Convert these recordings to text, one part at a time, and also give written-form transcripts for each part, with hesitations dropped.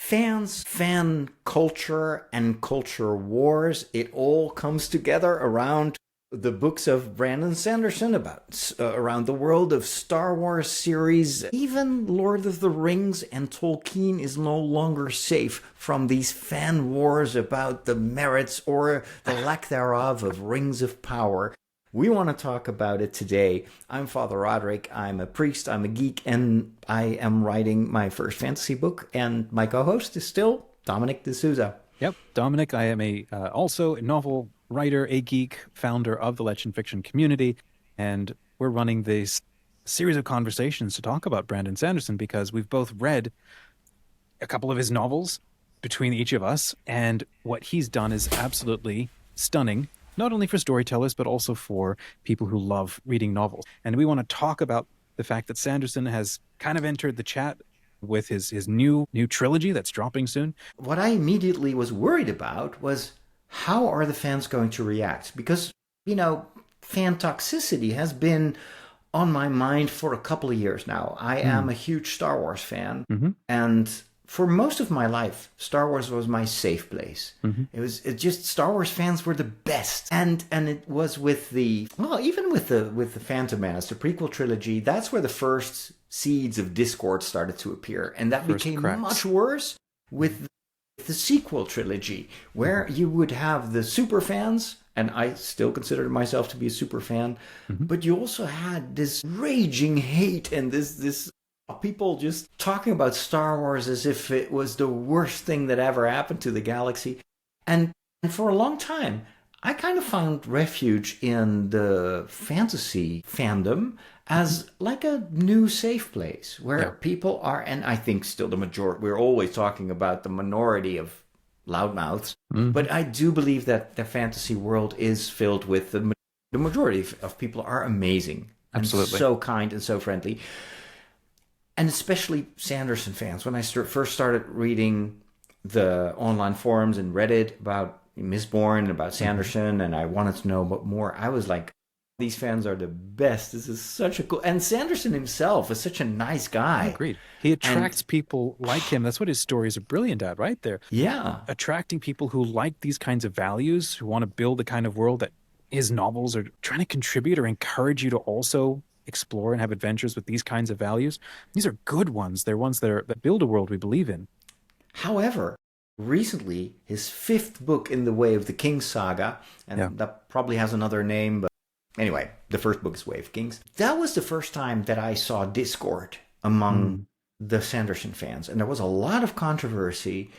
Fans, fan culture, and culture wars, it all comes together around the books of Brandon Sanderson about around the world of Star Wars series. Even Lord of the Rings and Tolkien is no longer safe from these fan wars about the merits or the lack thereof of Rings of Power. We want to talk about it today. I'm Father Roderick. I'm a priest. I'm a geek, and I am writing my first fantasy book. And my co-host is still Dominic D'Souza. Yep, Dominic. I am also a novel writer, a geek, founder of the LegendFiction community, and we're running this series of conversations to talk about Brandon Sanderson because we've both read a couple of his novels between each of us, and what he's done is absolutely stunning. Not only for storytellers, but also for people who love reading novels. And we want to talk about the fact that Sanderson has kind of entered the chat with his new trilogy that's dropping soon. What I immediately was worried about was how are the fans going to react? Because, fan toxicity has been on my mind for a couple of years now. I am a huge Star Wars fan, and for most of my life, Star Wars was my safe place. It just Star Wars fans were the best, and it was with even with the Phantom Menace, the prequel trilogy. That's where the first seeds of discord started to appear, and that became much worse with the sequel trilogy, where you would have the super fans, and I still consider myself to be a super fan, but you also had this raging hate and this. People just talking about Star Wars as if it was the worst thing that ever happened to the galaxy. And for a long time, I kind of found refuge in the fantasy fandom as like a new safe place where people are, and I think still the majority, we're always talking about the minority of loudmouths, but I do believe that the fantasy world is filled with the majority of people are amazing. Absolutely. And so kind and so friendly. And especially Sanderson fans. When I first started reading the online forums and Reddit about Mistborn, about Sanderson, and I wanted to know more, I was like, these fans are the best. This is such a cool... And Sanderson himself is such a nice guy. Agreed. He attracts people like him. That's what his stories are brilliant at, right there. Yeah. Attracting people who like these kinds of values, who want to build the kind of world that his novels are trying to contribute or encourage you to also explore and have adventures with these kinds of values. These are good ones. They're ones that build a world we believe in. However, recently, his fifth book in the Way of the Kings saga, and that probably has another name, but anyway, the first book is Way of Kings. That was the first time that I saw discord among the Sanderson fans, and there was a lot of controversy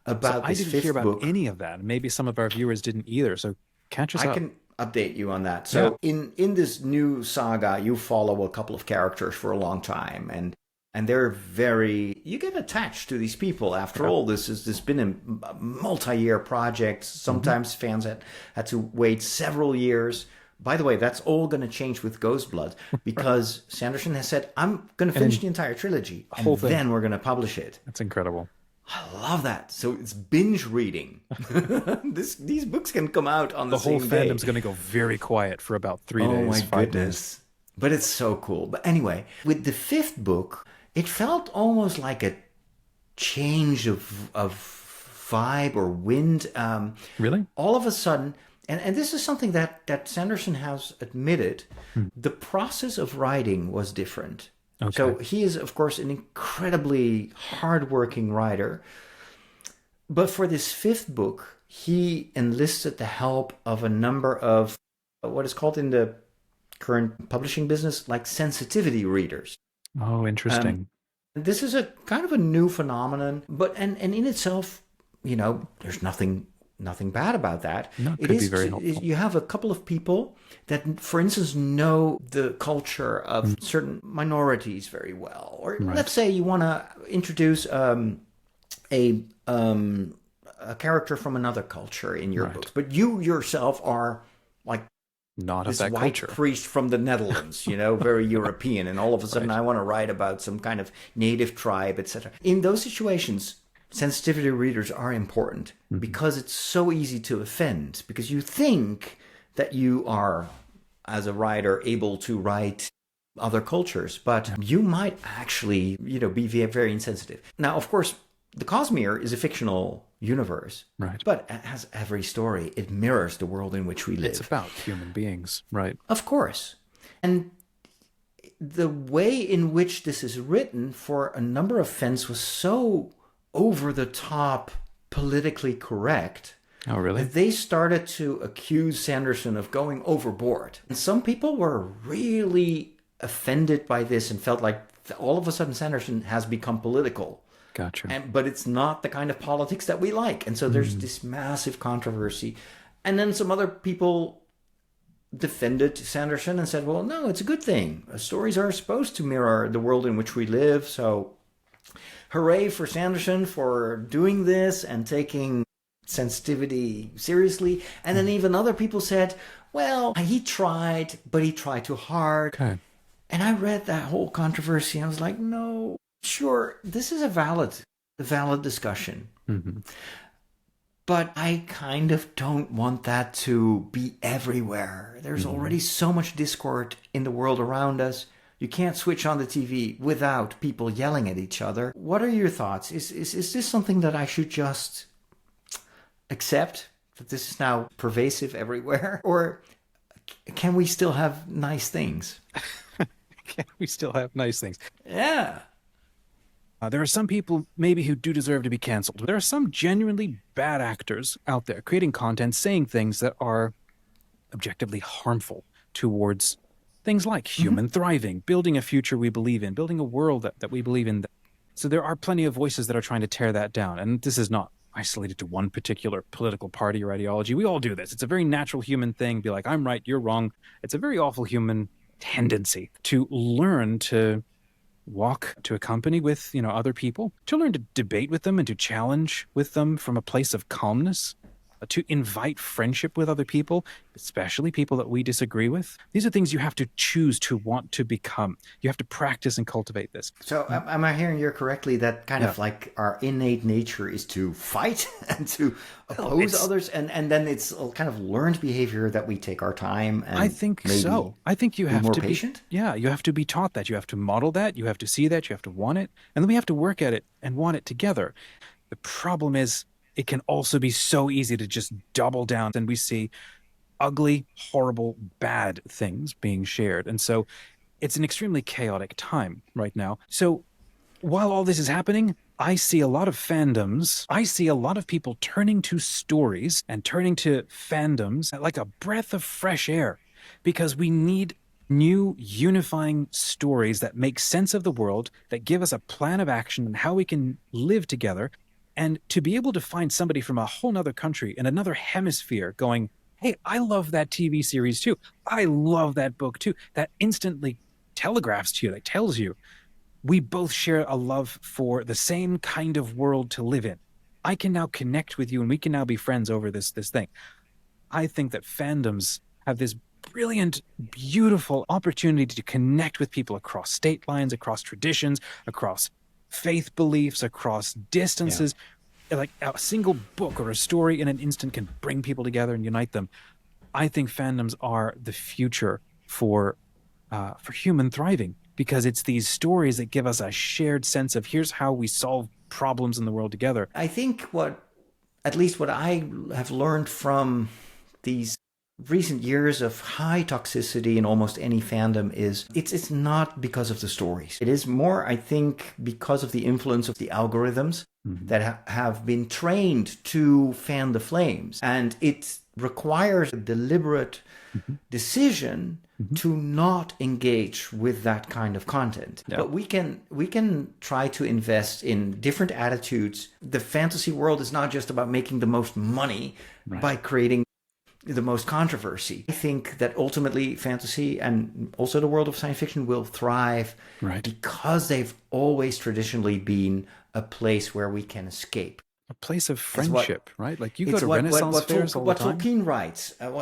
about this fifth book. I didn't hear about any of that. Maybe some of our viewers didn't either, so catch us up. I can update you on that. So in this new saga, you follow a couple of characters for a long time, and they're you get attached to these people. After all, this has been a multi-year project. Sometimes fans had to wait several years. By the way, that's all going to change with Ghostblood because Sanderson has said, I'm going to finish the entire trilogy and then we're going to publish it. That's incredible. I love that. So it's binge reading. These books can come out on the same day. The whole fandom's going to go very quiet for about 3 days. Oh my 5 goodness. Days. But it's so cool. But anyway, with the fifth book, it felt almost like a change of vibe or wind. Really? All of a sudden, and this is something that Sanderson has admitted, the process of writing was different. Okay. So he is, of course, an incredibly hardworking writer. But for this fifth book, he enlisted the help of a number of what is called in the current publishing business, like sensitivity readers. Oh, interesting. This is a kind of a new phenomenon, but and in itself, there's nothing bad about that. No, it could be very helpful. You have a couple of people that, for instance, know the culture of certain minorities very well. Or let's say you want to introduce a character from another culture in your books, but you yourself are like not this of that white culture. Priest from the Netherlands, very European, and all of a sudden I want to write about some kind of native tribe, etc. In those situations, sensitivity readers are important because it's so easy to offend, because you think that you are, as a writer, able to write other cultures, but you might actually, be very insensitive. Now, of course, the Cosmere is a fictional universe, Right. but as every story, it mirrors the world in which we live. It's about human beings, right? Of course. And the way in which this is written for a number of fans was so over the top, politically correct. Oh, really? That they started to accuse Sanderson of going overboard. And some people were really offended by this and felt like all of a sudden Sanderson has become political. Gotcha. But it's not the kind of politics that we like. And so there's this massive controversy. And then some other people defended Sanderson and said, well, no, it's a good thing. Stories are supposed to mirror the world in which we live. So hooray for Sanderson for doing this and taking sensitivity seriously. And then even other people said, well, he tried, but he tried too hard. Okay. And I read that whole controversy and I was like, no, sure, this is a valid discussion. Mm-hmm. But I kind of don't want that to be everywhere. There's already so much discord in the world around us. You can't switch on the TV without people yelling at each other. What are your thoughts? Is this something that I should just accept, that this is now pervasive everywhere? Or can we still have nice things? Can we still have nice things? Yeah. There are some people maybe who do deserve to be canceled. There are some genuinely bad actors out there creating content, saying things that are objectively harmful towards things like human thriving, building a future we believe in, building a world that we believe in. So there are plenty of voices that are trying to tear that down. And this is not isolated to one particular political party or ideology. We all do this. It's a very natural human thing. Be like, I'm right, you're wrong. It's a very awful human tendency to learn to walk to a company with, other people, to learn to debate with them and to challenge with them from a place of calmness, to invite friendship with other people, especially people that we disagree with. These are things you have to choose to want to become. You have to practice and cultivate this. So am I hearing you correctly that kind of like our innate nature is to fight and to oppose others, and then it's a kind of learned behavior that we take our time and I think so. I think you have more to patient? be you have to be taught that. You have to model that. You have to see that. You have to want it. And then we have to work at it and want it together. The problem is it can also be so easy to just double down, and we see ugly, horrible, bad things being shared. And so it's an extremely chaotic time right now. So while all this is happening, I see a lot of fandoms. I see a lot of people turning to stories and turning to fandoms like a breath of fresh air, because we need new unifying stories that make sense of the world, that give us a plan of action and how we can live together. And to be able to find somebody from a whole nother country in another hemisphere going, hey, I love that TV series too. I love that book too. That instantly telegraphs to you, that tells you, we both share a love for the same kind of world to live in. I can now connect with you and we can now be friends over this thing. I think that fandoms have this brilliant, beautiful opportunity to connect with people across state lines, across traditions, across faith beliefs, across distances. Like a single book or a story in an instant can bring people together and unite them. I think fandoms are the future for human thriving, because it's these stories that give us a shared sense of here's how we solve problems in the world together. I think what I have learned from these recent years of high toxicity in almost any fandom is it's not because of the stories. It is more, I think, because of the influence of the algorithms that have been trained to fan the flames. And it requires a deliberate decision to not engage with that kind of content. But we can try to invest in different attitudes. The fantasy world is not just about making the most money by creating the most controversy. I think that ultimately fantasy and also the world of science fiction will thrive because they've always traditionally been a place where we can escape. A place of friendship, right? Like you go to Renaissance fairs all the time. What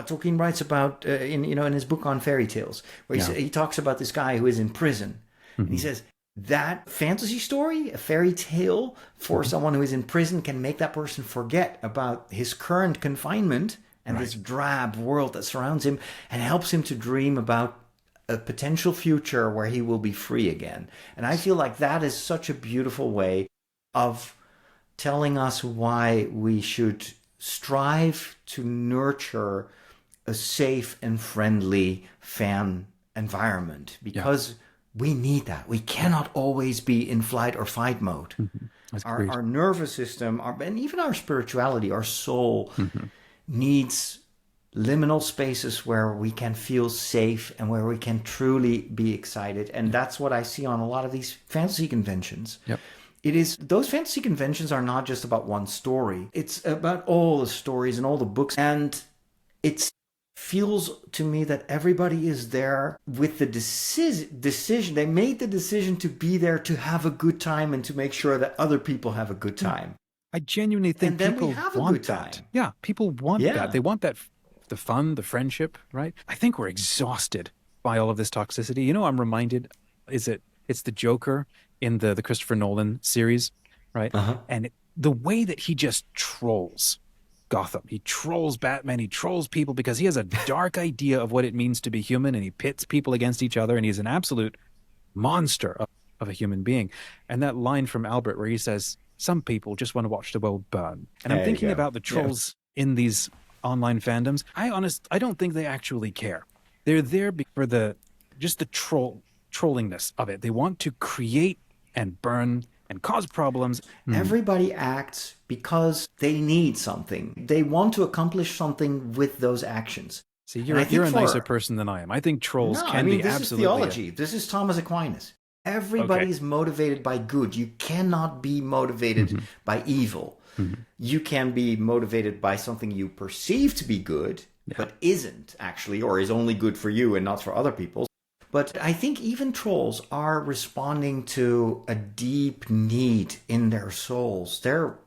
Tolkien writes about in his book on fairy tales, where he talks about this guy who is in prison. And he says, that fantasy story, a fairy tale for someone who is in prison, can make that person forget about his current confinement and this drab world that surrounds him, and helps him to dream about a potential future where he will be free again. And I feel like that is such a beautiful way of telling us why we should strive to nurture a safe and friendly fan environment, because we need that. We cannot always be in flight or fight mode. Our nervous system, and even our spirituality, our soul needs liminal spaces where we can feel safe and where we can truly be excited. And that's what I see on a lot of these fantasy conventions. It is, those fantasy conventions are not just about one story. It's about all the stories and all the books. And it feels to me that everybody is there with the decision. They made the decision to be there to have a good time and to make sure that other people have a good time. I genuinely think people want that. Yeah, people want that. They want that, the fun, the friendship, right? I think we're exhausted by all of this toxicity. You know, I'm reminded, it's the Joker in the Christopher Nolan series, right? And the way that he just trolls Gotham. He trolls Batman. He trolls people because he has a dark idea of what it means to be human, and he pits people against each other, and he's an absolute monster of a human being. And that line from Albert where he says, some people just want to watch the world burn. And I'm thinking about the trolls in these online fandoms. I don't think they actually care. They're there for the trollingness of it. They want to create and burn and cause problems. Everybody acts because they need something. They want to accomplish something with those actions. See, you're a nicer person than I am. I think trolls can be absolutely... this is theology. This is Thomas Aquinas. Everybody's motivated by good. You cannot be motivated by evil. You can be motivated by something you perceive to be good, but isn't actually, or is only good for you and not for other people. But I think even trolls are responding to a deep need in their souls. They're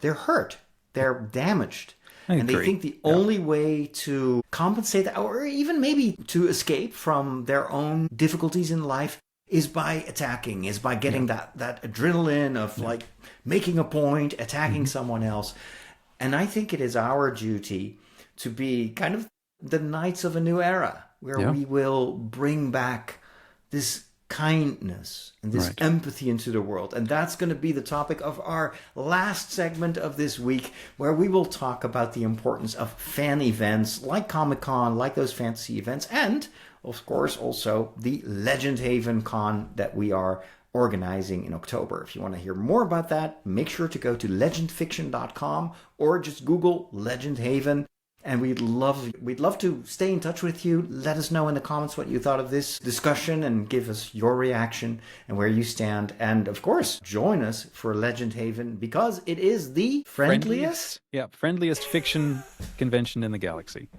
hurt. They're damaged. And they think the only way to compensate that, or even maybe to escape from their own difficulties in life, is by attacking, is by getting that adrenaline of like making a point, attacking someone else. And I think it is our duty to be kind of the knights of a new era, where we will bring back this kindness and this empathy into the world. And that's going to be the topic of our last segment of this week, where we will talk about the importance of fan events like Comic-Con, like those fantasy events, and of course also the Legend Haven Con that we are organizing in October. If you want to hear more about that, make sure to go to legendfiction.com or just Google Legend Haven. And we'd love to stay in touch with you. Let us know in the comments what you thought of this discussion and give us your reaction and where you stand. And of course, join us for Legend Haven, because it is the friendliest fiction convention in the galaxy.